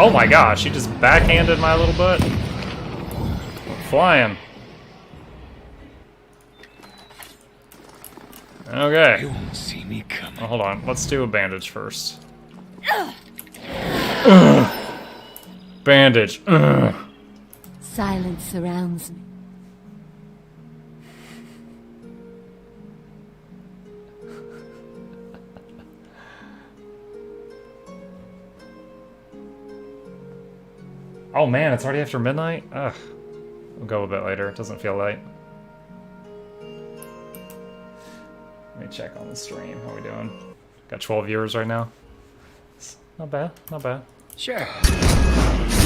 Oh my gosh, she just backhanded my little butt. Flying. Okay. You won't see me coming. Oh, hold on. Let's do a bandage first. Ugh. Bandage. Ugh. Silence surrounds me. Oh man, it's already after midnight? Ugh. We'll go a bit later. It doesn't feel late. Let me check on the stream. How we doing? Got 12 viewers right now. Not bad, not bad. Sure.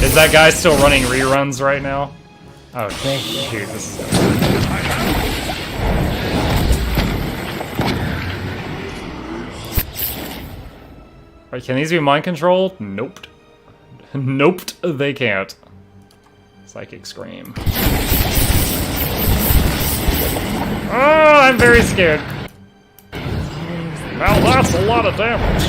Is that guy still running reruns right now? Oh shoot, this is Right, can these be mind controlled? Nope. Nope, they can't. Psychic Scream. Oh, I'm very scared. Now that's a lot of damage.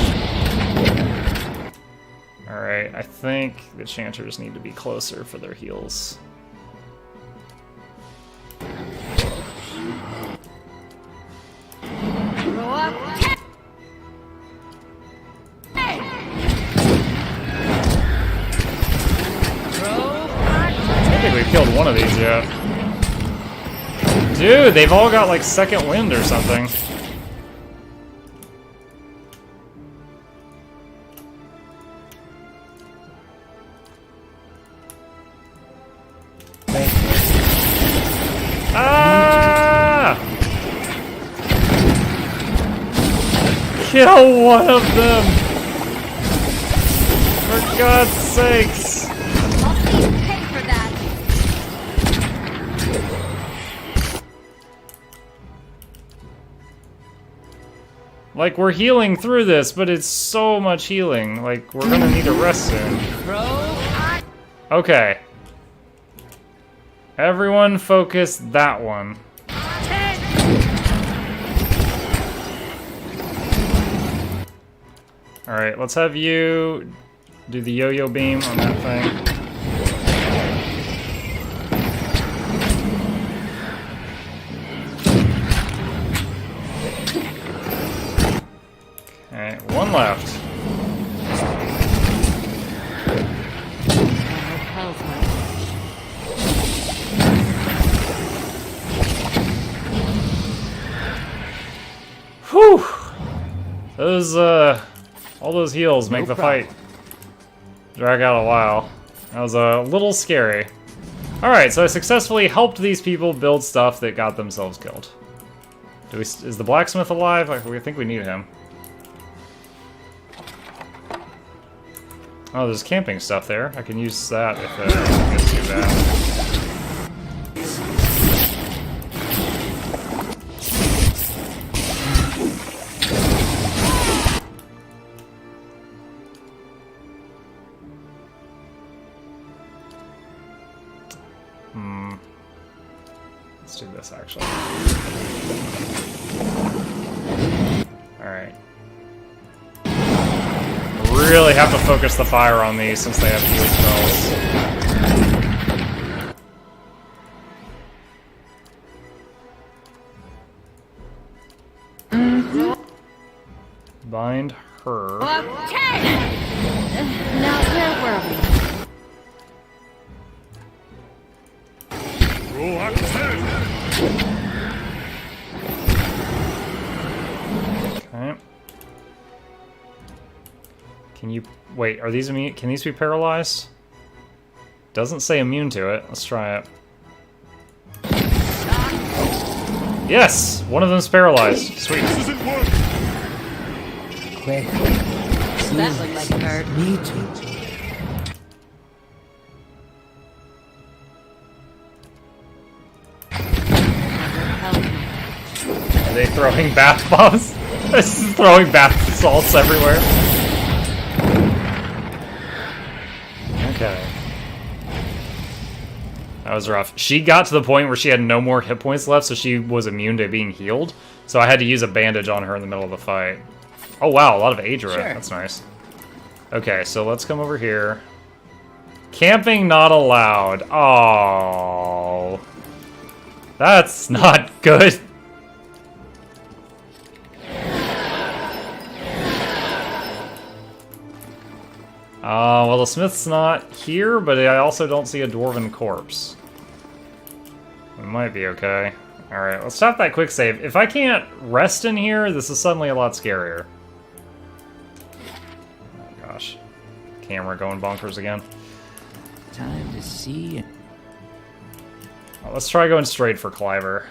Alright, I think the Chanters need to be closer for their heals. I don't think we've killed one of these yet. Dude, they've all got like second wind or something. Ah! Kill one of them! For God's sakes! I'll please pay for that. Like, we're healing through this, but it's so much healing. Like, we're gonna need a rest soon. Okay. Everyone focus that one. Alright, let's have you do the yo-yo beam on that thing. Okay, one left. Whew! Those, all those heals make the fight drag out a while. That was a little scary. Alright, so I successfully helped these people build stuff that got themselves killed. Is the blacksmith alive? I think we need him. Oh, there's camping stuff there. I can use that if it gets too bad. Let's do this, actually. Alright. Really have to focus the fire on these since they have heal spells. Bind her. Now where were we? Okay. Can you wait? Are these immune? Can these be paralyzed? Doesn't say immune to it. Let's try it. Yes, one of them's paralyzed. Sweet. Quick. That looked like it hurt. Me too. Are they throwing bath bombs? This is throwing bath salts everywhere. Okay. That was rough. She got to the point where she had no more hit points left, so she was immune to being healed. So I had to use a bandage on her in the middle of the fight. Oh wow, a lot of Adra. Sure. That's nice. Okay, so let's come over here. Camping not allowed. Oh. That's not good. Well, the smith's not here, but I also don't see a dwarven corpse. We might be okay. Alright, let's stop that quick save. If I can't rest in here, this is suddenly a lot scarier. Oh gosh. Camera going bonkers again. Time to see. Well, let's try going straight for Cliver.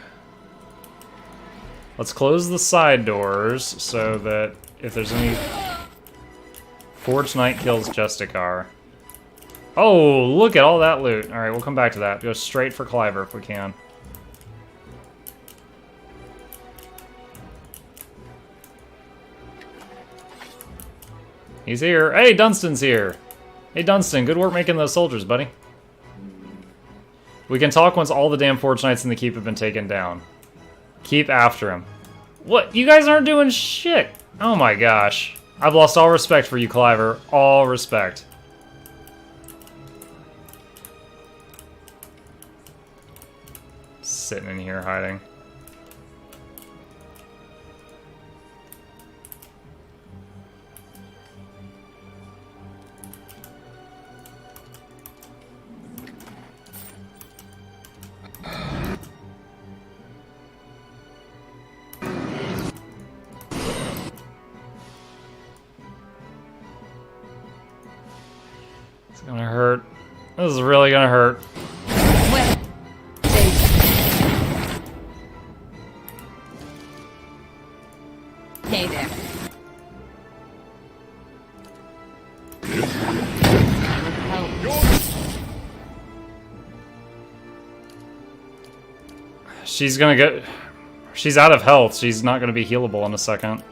Let's close the side doors so that if there's any... Forge Knight kills Justicar. Oh, look at all that loot. Alright, we'll come back to that. Go straight for Cliver if we can. He's here. Hey, Dunstan's here. Hey, Dunstan, good work making those soldiers, buddy. We can talk once all the damn Forge Knights in the keep have been taken down. Keep after him. What? You guys aren't doing shit. Oh my gosh. I've lost all respect for you, Cliver. All respect. Sitting in here hiding. It's gonna hurt. This is really gonna hurt. Well, hey there. She's gonna get... She's out of health. She's not gonna be healable in a second.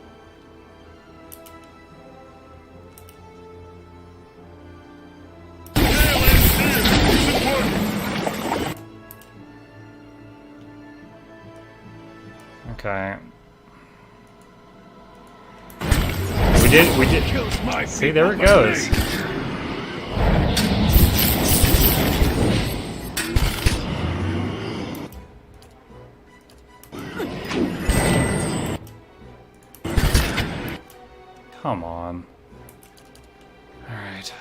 Okay. We did. See, there it goes. Come on. All right.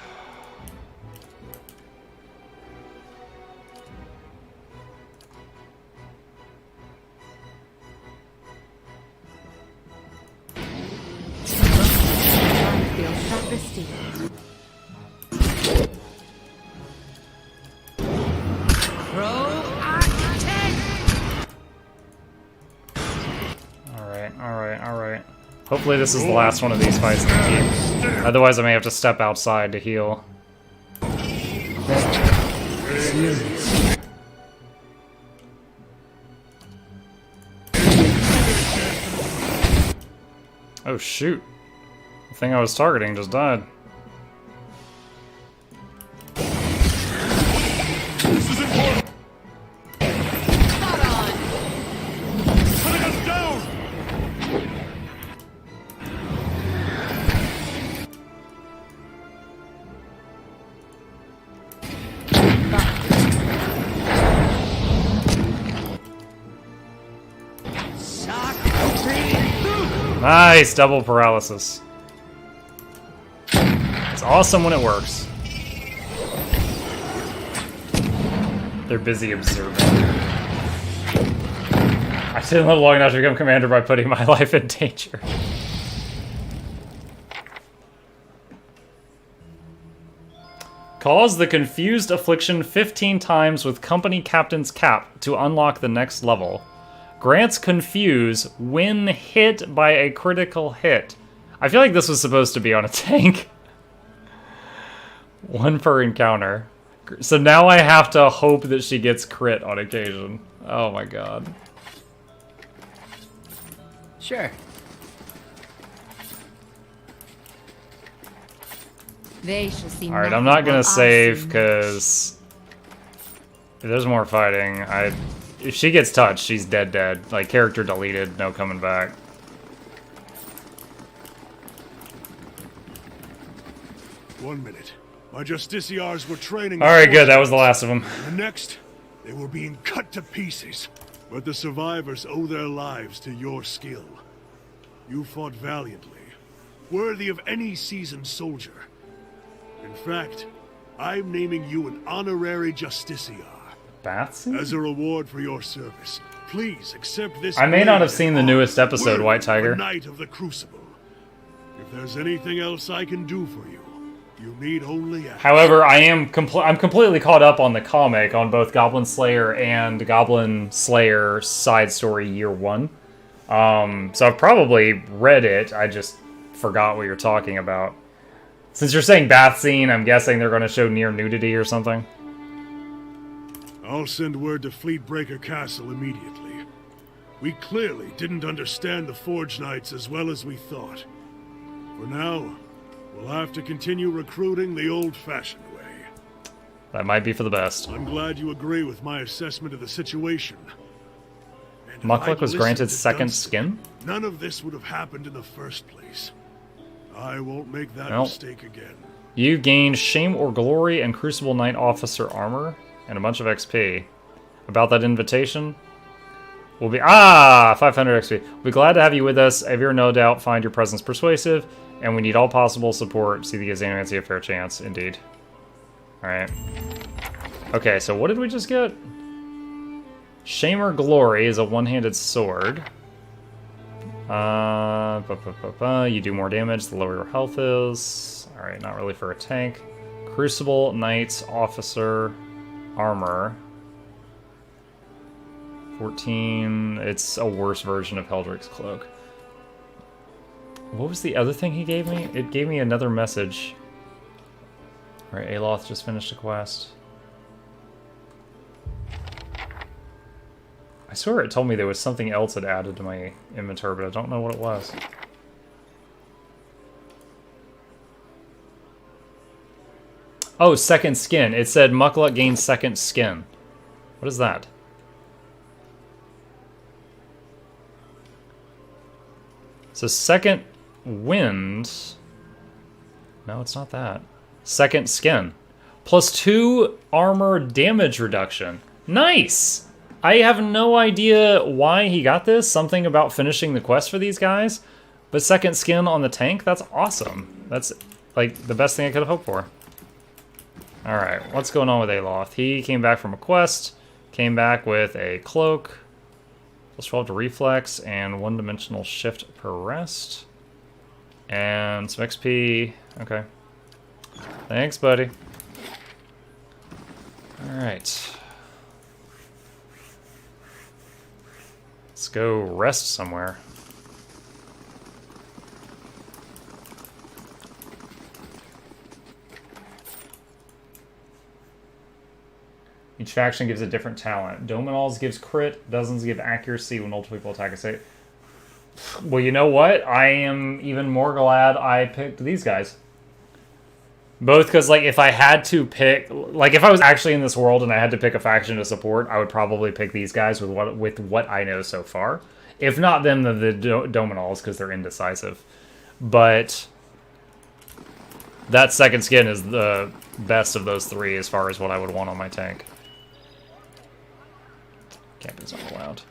Alright. Hopefully this is the last one of these fights in the keep. Otherwise I may have to step outside to heal. Oh shoot. The thing I was targeting just died. Nice! Double paralysis. It's awesome when it works. They're busy observing. I didn't live long enough to become commander by putting my life in danger. Cause the confused affliction 15 times with company captain's cap to unlock the next level. Grants confuse when hit by a critical hit. I feel like this was supposed to be on a tank. 1 per encounter. So now I have to hope that she gets crit on occasion. Oh my god. Sure. They shall see. Alright, I'm not gonna save because if there's more fighting, if she gets touched, she's dead. Like, character deleted, no coming back. One minute. My justiciars were training. Alright, good. That was the last of them. And next, they were being cut to pieces. But the survivors owe their lives to your skill. You fought valiantly, worthy of any seasoned soldier. In fact, I'm naming you an honorary justiciar. Bathsy? As a reward for your service, please accept this. I may not have seen the newest episode, White Tiger. Knight of the Crucible. If there's anything else I can do for you, you need only ask. However, I'm completely caught up on the comic on both Goblin Slayer and Goblin Slayer side story year 1. So I've probably read it. I just forgot what you're talking about. Since you're saying bath scene, I'm guessing they're going to show near nudity or something. I'll send word to Fleetbreaker Castle immediately. We clearly didn't understand the Forge Knights as well as we thought. For now, we'll have to continue recruiting the old-fashioned way. That might be for the best. I'm glad you agree with my assessment of the situation. And if Mukluk I'd was listened granted to second Dunstan, skin? none of this would have happened in the first place. I won't make that Nope. mistake again. You gained Shame or Glory and Crucible Knight Officer Armor and a bunch of XP. About that invitation? We'll be 500 XP. We'll be glad to have you with us. I have no doubt find your presence persuasive, and we need all possible support. See the Gazanian see a fair chance, indeed. Alright. Okay, so what did we just get? Shame or Glory is a one-handed sword. You do more damage the lower your health is. Alright, not really for a tank. Crucible, Knights, Officer, Armor. 14. It's a worse version of Heldrick's Cloak. What was the other thing he gave me? It gave me another message. Alright, Aloth just finished a quest. I swear it told me there was something else it added to my inventory, but I don't know what it was. Oh, second skin. It said Mukluk gains second skin. What is that? So second wind. No, it's not that. Second skin. Plus 2 armor damage reduction. Nice! I have no idea why he got this. Something about finishing the quest for these guys. But second skin on the tank, that's awesome. That's like the best thing I could have hoped for. Alright, what's going on with Aloth? He came back from a quest. Came back with a cloak. Plus 12 to reflex and one-dimensional shift per rest. And some XP. Okay. Thanks, buddy. Alright. Let's go rest somewhere. Each faction gives a different talent. Dominals gives crit, dozens give accuracy when multiple people attack a state. Well, you know what? I am even more glad I picked these guys. Both because, like, if I had to pick... Like, if I was actually in this world and I had to pick a faction to support, I would probably pick these guys with what I know so far. If not them, the Dominals, because they're indecisive. But that second skin is the best of those three as far as what I would want on my tank. Camping's not allowed.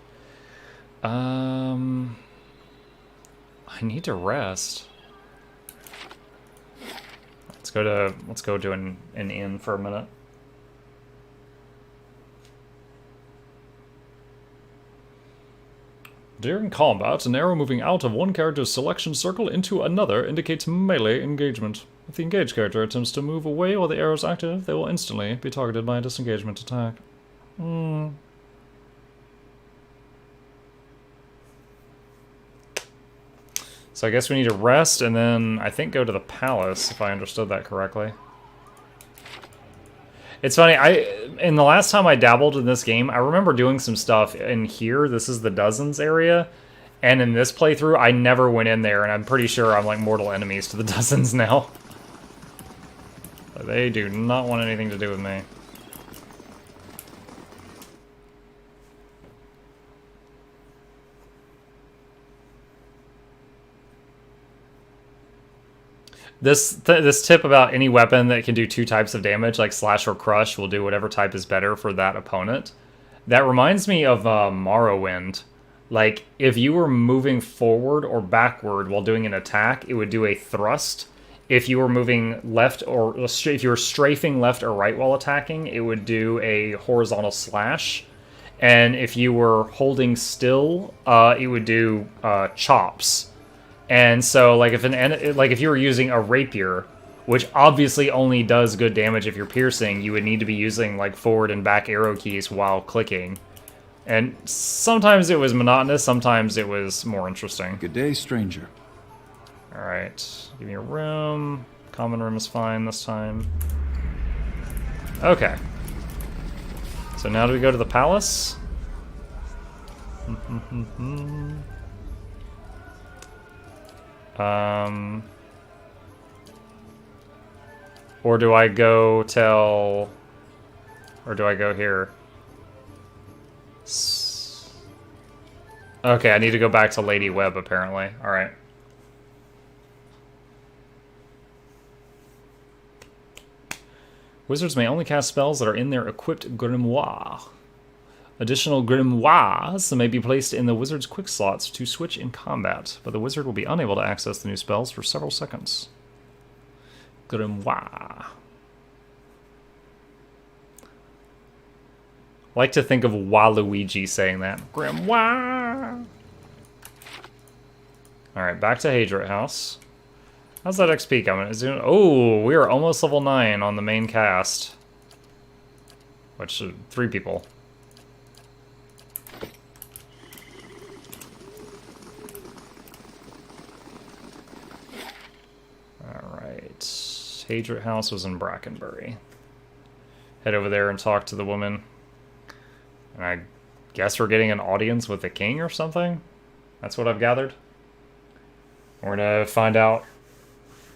I need to rest. Let's go to an inn for a minute. During combat, an arrow moving out of one character's selection circle into another indicates melee engagement. If the engaged character attempts to move away while the arrow is active, they will instantly be targeted by a disengagement attack. So I guess we need to rest and then I think go to the palace, if I understood that correctly. It's funny, in the last time I dabbled in this game, I remember doing some stuff in here. This is the Dozens area. And in this playthrough, I never went in there, and I'm pretty sure I'm like mortal enemies to the Dozens now. They do not want anything to do with me. This tip about any weapon that can do 2 types of damage, like slash or crush, will do whatever type is better for that opponent. That reminds me of Morrowind. Like, if you were moving forward or backward while doing an attack, it would do a thrust. If you were moving left or if you were strafing left or right while attacking, it would do a horizontal slash. And if you were holding still, it would do chops. And so, like if you were using a rapier, which obviously only does good damage if you're piercing, you would need to be using like forward and back arrow keys while clicking. And sometimes it was monotonous, sometimes it was more interesting. Good day, stranger. Alright, give me a room. Common room is fine this time. Okay. So now do we go to the palace? Or do I go tell... Or do I go here? Okay, I need to go back to Lady Webb, apparently. Alright. Wizards may only cast spells that are in their equipped grimoire. Additional grimoires may be placed in the wizard's quick slots to switch in combat, but the wizard will be unable to access the new spells for several seconds. Grimoire. I like to think of Waluigi saying that. Grimoire! Alright, back to Hadrit House. How's that XP coming? Is it, oh, we are almost level 9 on the main cast. Which, 3 people. Alright. Hadrit House was in Brackenbury. Head over there and talk to the woman. And I guess we're getting an audience with the king or something? That's what I've gathered. We're gonna find out.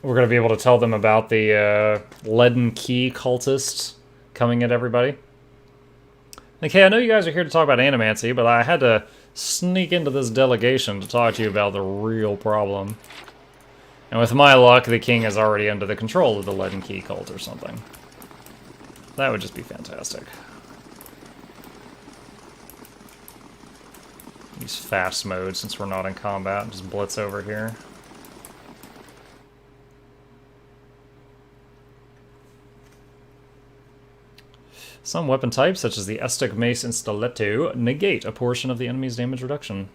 We're gonna be able to tell them about the Leaden Key cultists coming at everybody. Like, hey, I know you guys are here to talk about animancy, but I had to sneak into this delegation to talk to you about the real problem. And with my luck, the king is already under the control of the Leaden Key cult or something. That would just be fantastic. Use fast mode since we're not in combat. Just blitz over here. Some weapon types, such as the Estic Mace and Stiletto, negate a portion of the enemy's damage reduction.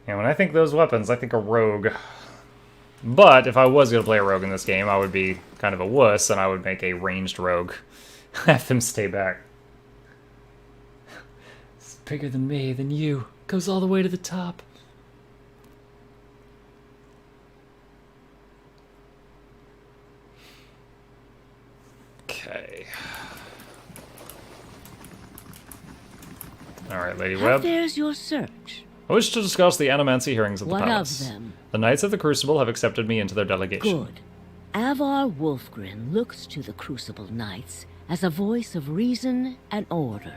And when I think those weapons, I think a rogue. But if I was going to play a rogue in this game, I would be kind of a wuss, and I would make a ranged rogue. Have them stay back. It's bigger than me, than you. Goes all the way to the top. Okay. Alright, Lady Webb. There's your search. I wish to discuss the animancy hearings at the palace. What of them? The Knights of the Crucible have accepted me into their delegation. Good. Avar Wolfgren looks to the Crucible Knights as a voice of reason and order.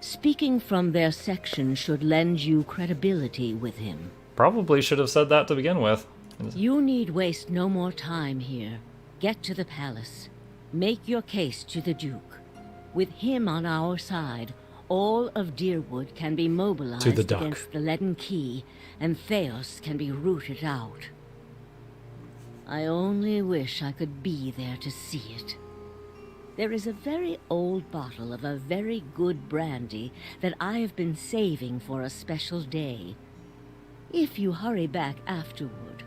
Speaking from their section should lend you credibility with him. Probably should have said that to begin with. You need waste no more time here. Get to the palace. Make your case to the Duke. With him on our side, all of Deerwood can be mobilized against the Leaden Key, and Theos can be rooted out. I only wish I could be there to see it. There is a very old bottle of a very good brandy that I have been saving for a special day. If you hurry back afterward,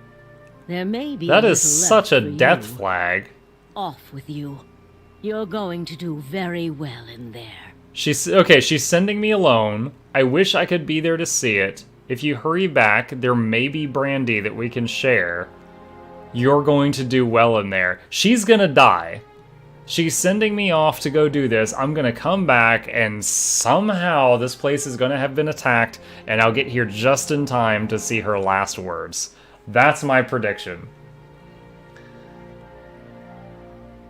there may be that is such a death flag. Off with you. You're going to do very well in there. She's sending me alone. I wish I could be there to see it. If you hurry back, there may be brandy that we can share. You're going to do well in there. She's gonna die. She's sending me off to go do this. I'm gonna come back, and somehow this place is gonna have been attacked, and I'll get here just in time to see her last words. That's my prediction.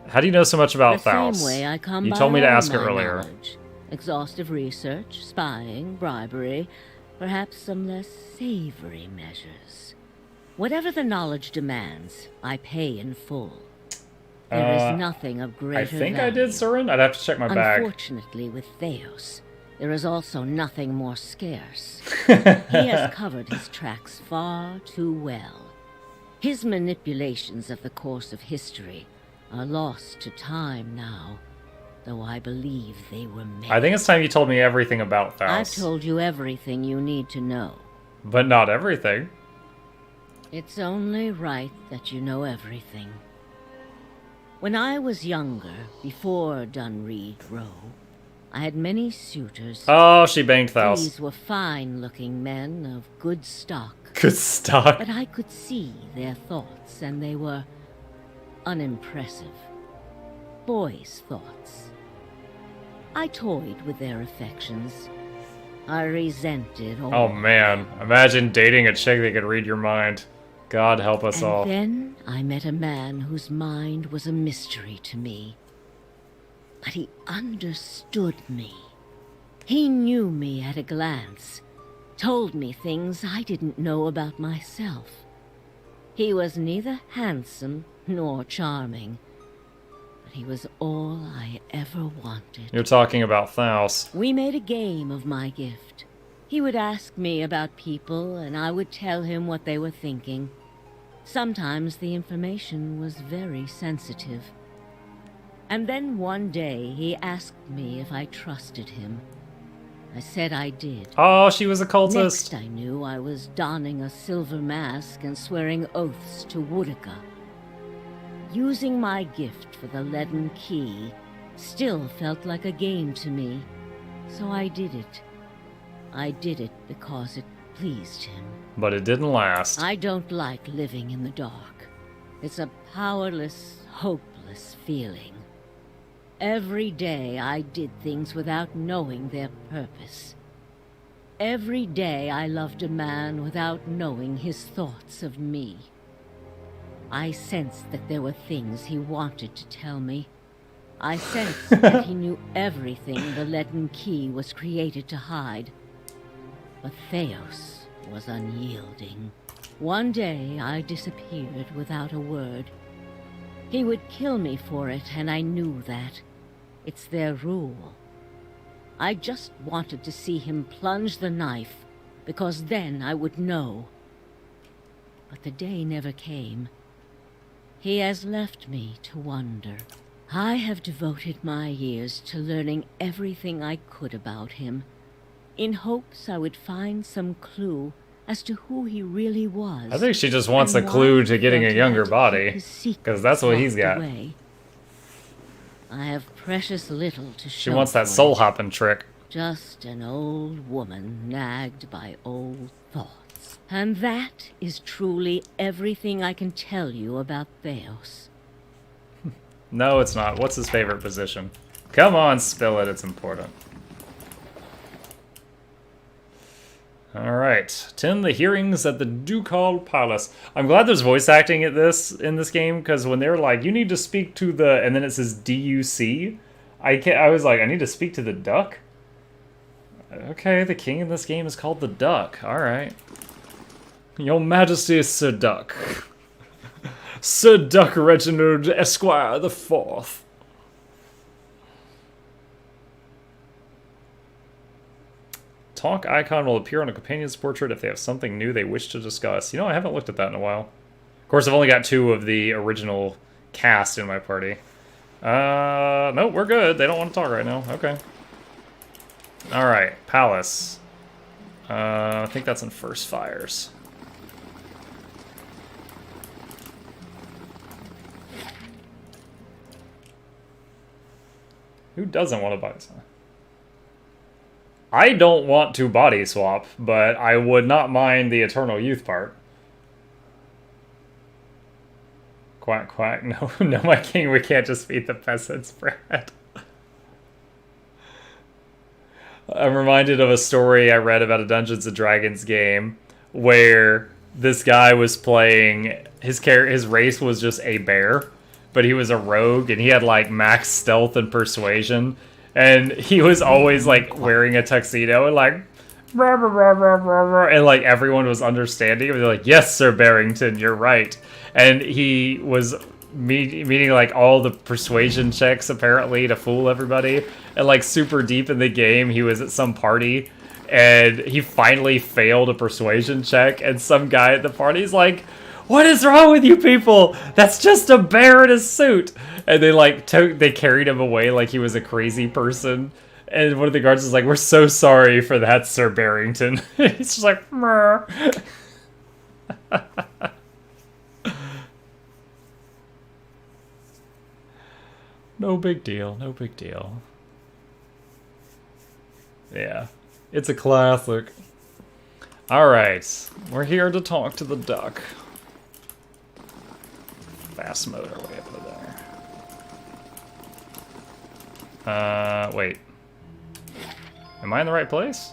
How do you know so much about Faust? You told me to ask her earlier. Exhaustive research, spying, bribery, perhaps some less savory measures. Whatever the knowledge demands, I pay in full. There is nothing of greater I think value. I did, Surin. I'd have to check my bag. Unfortunately, with Theos, there is also nothing more scarce. He has covered his tracks far too well. His manipulations of the course of history are lost to time now, though I believe they were made. I think it's time you told me everything about I've Faust. told you everything you need to know. But not everything. It's only right that you know everything. When I was younger, before Dunreed Row, I had many suitors. Oh, she banged Faust. These were fine-looking men of good stock, Good stock. but I could see their thoughts, and they were unimpressive. Boys' thoughts. I toyed with their affections. I resented all. Oh man, imagine dating a chick that could read your mind. God help us all. And then I met a man whose mind was a mystery to me. But he understood me. He knew me at a glance, told me things I didn't know about myself. He was neither handsome nor charming, but he was all I ever wanted. You're talking about Faust. We made a game of my gift. He would ask me about people, and I would tell him what they were thinking. Sometimes the information was very sensitive. And then one day he asked me if I trusted him. I said I did. Oh, she was a cultist. Next I knew I was donning a silver mask and swearing oaths to Woodica. Using my gift for the leaden key still felt like a game to me, so I did it. I did it because it pleased him. But it didn't last. I don't like living in the dark. It's a powerless, hopeless feeling. Every day I did things without knowing their purpose. Every day I loved a man without knowing his thoughts of me. I sensed that there were things he wanted to tell me. I sensed that he knew everything the leaden key was created to hide. But Theos was unyielding. One day I disappeared without a word. He would kill me for it, and I knew that. It's their rule. I just wanted to see him plunge the knife, because then I would know. But the day never came. He has left me to wonder. I have devoted my years to learning everything I could about him, in hopes I would find some clue as to who he really was. I think she just wants a and clue why to he getting a felt he younger had to keep body. his secrets Because that's what he's locked got. away. I have precious little to show She wants that for soul it. hopping trick. Just an old woman nagged by old thoughts. And that is truly everything I can tell you about Theos. No, it's not. What's his favorite position? Come on, spill it. It's important. Alright. 10 the hearings at the Ducal Palace. I'm glad there's voice acting in this game, because when they're like, you need to speak to the... And then it says DUC. I was like, I need to speak to the duck? Okay, the king in this game is called the Duck. Alright. Your Majesty, Sir Duck. Sir Duck Reginald Esquire the Fourth. Talk icon will appear on a companion's portrait if they have something new they wish to discuss. You know, I haven't looked at that in a while. Of course, I've only got 2 of the original cast in my party. No, we're good. They don't want to talk right now. Okay. Alright, Palace. I think that's in First Fires. Who doesn't want to body swap? I don't want to body swap, but I would not mind the Eternal Youth part. Quack, quack. No, no, my king, we can't just feed the peasants bread. I'm reminded of a story I read about a Dungeons & Dragons game where this guy was playing... His race was just a bear, but he was a rogue, and he had, like, max stealth and persuasion, and he was always, like, wearing a tuxedo and, like, and like everyone was understanding. They're like, yes, Sir Barrington, you're right. And he was meeting like all the persuasion checks apparently to fool everybody. And like super deep in the game, he was at some party and he finally failed a persuasion check. And some guy at the party's like, what is wrong with you people? That's just a bear in a suit. And they like they carried him away like he was a crazy person. And one of the guards is like, we're so sorry for that, Sir Barrington. He's just like, meh. No big deal, no big deal. Yeah, it's a classic. Alright, we're here to talk to the duck. Fast mode our way up there. Wait. Am I in the right place?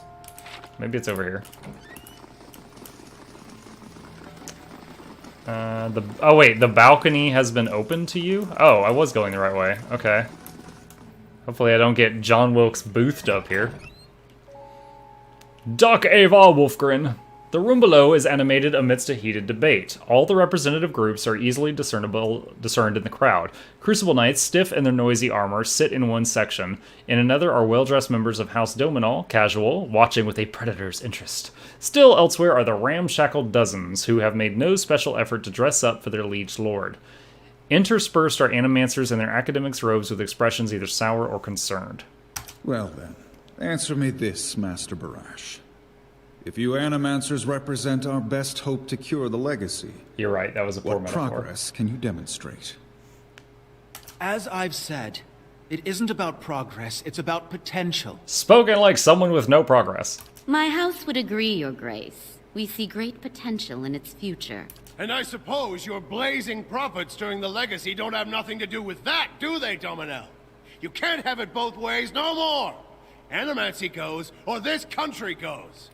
Maybe it's over here. Oh wait, the balcony has been opened to you? Oh, I was going the right way. Okay. Hopefully I don't get John Wilkes Boothed up here. Duck Ava Wolfgren. The room below is animated amidst a heated debate. All the representative groups are easily discerned in the crowd. Crucible Knights, stiff in their noisy armor, sit in one section. In another are well-dressed members of House Dominal, casual, watching with a predator's interest. Still elsewhere are the ramshackled dozens, who have made no special effort to dress up for their liege lord. Interspersed are animancers in their academics' robes with expressions either sour or concerned. Well then, answer me this, Master Barash. If you animancers represent our best hope to cure the legacy, you're right, that was a poor metaphor. What progress can you demonstrate? As I've said, it isn't about progress, it's about potential. Spoken like someone with no progress. My house would agree, Your Grace. We see great potential in its future. And I suppose your blazing profits during the legacy don't have nothing to do with that, do they, Dominel? You can't have it both ways no more. Animancy goes, or this country goes.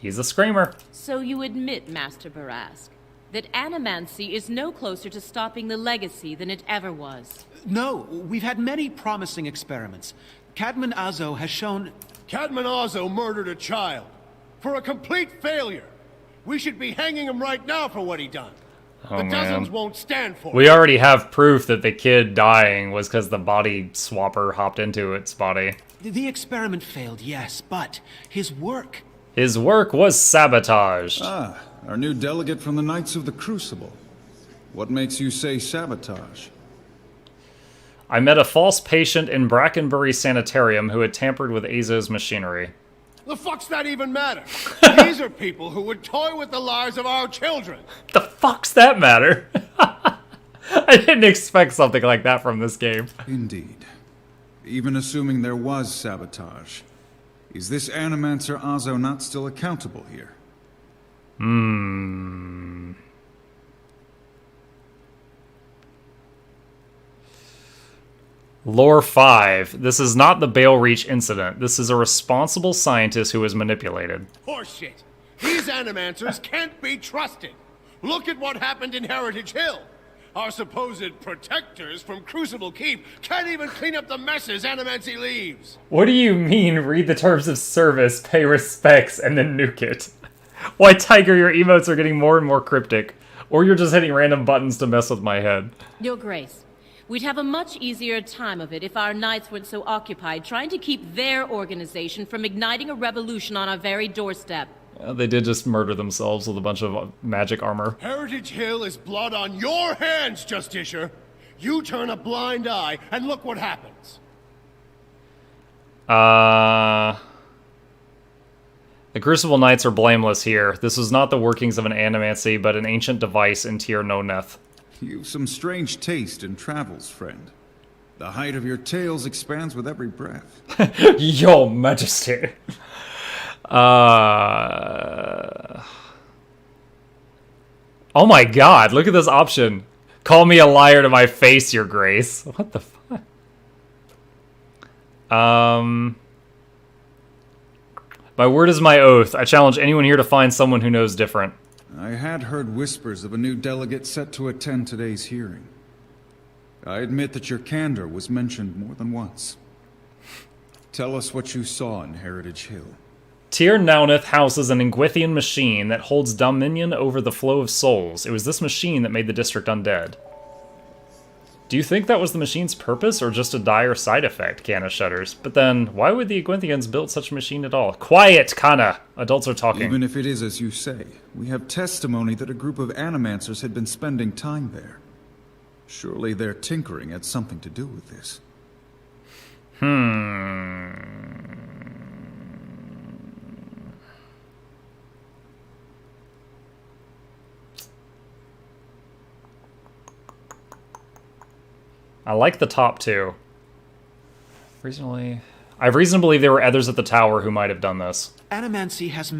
He's a screamer. So you admit, Master Barask, that animancy is no closer to stopping the legacy than it ever was? No, we've had many promising experiments. Cadman Azo has shown... Cadman Azo murdered a child. For a complete failure. We should be hanging him right now for what he done. Oh, the man. dozens won't stand for it. We already have proof that the kid dying was because the body swapper hopped into its body. The experiment failed, yes, but his work... His work was sabotaged. Ah, our new delegate from the Knights of the Crucible. What makes you say sabotage? I met a false patient in Brackenbury Sanitarium who had tampered with Azo's machinery. The fuck's that even matter? These are people who would toy with the lives of our children. The fuck's that matter? I didn't expect something like that from this game. Indeed. Even assuming there was sabotage, is this Animancer Azo not still accountable here? Lore 5. This is not the Bale Reach incident. This is a responsible scientist who was manipulated. Horseshit. These animancers can't be trusted. Look at what happened in Heritage Hill. Our supposed protectors from Crucible Keep can't even clean up the messes Animancy leaves. What do you mean, read the terms of service, pay respects, and then nuke it? Why, Tiger, your emotes are getting more and more cryptic. Or you're just hitting random buttons to mess with my head. Your Grace, we'd have a much easier time of it if our knights weren't so occupied trying to keep their organization from igniting a revolution on our very doorstep. They did just murder themselves with a bunch of magic armor. Heritage Hill is blood on your hands, Justiciar. You turn a blind eye, and look what happens. The Crucible Knights are blameless here. This was not the workings of an animancy, but an ancient device in Tir Noneth. You've some strange taste in travels, friend. The height of your tales expands with every breath. Your Majesty. Oh my god, look at this option. Call me a liar to my face, Your Grace. What the fuck? My word is my oath. I challenge anyone here to find someone who knows different. I had heard whispers of a new delegate set to attend today's hearing. I admit that your candor was mentioned more than once. Tell us what you saw in Heritage Hill. Tir Naunith houses an Ingwithian machine that holds dominion over the flow of souls. It was this machine that made the district undead. Do you think that was the machine's purpose, or just a dire side effect? Kana shudders. But then, why would the Igwinthians build such a machine at all? Quiet, Kana! Adults are talking. Even if it is as you say, we have testimony that a group of animancers had been spending time there. Surely their tinkering had something to do with this. I like the top two. I have reason to believe there were others at the tower who might have done this. Animancy has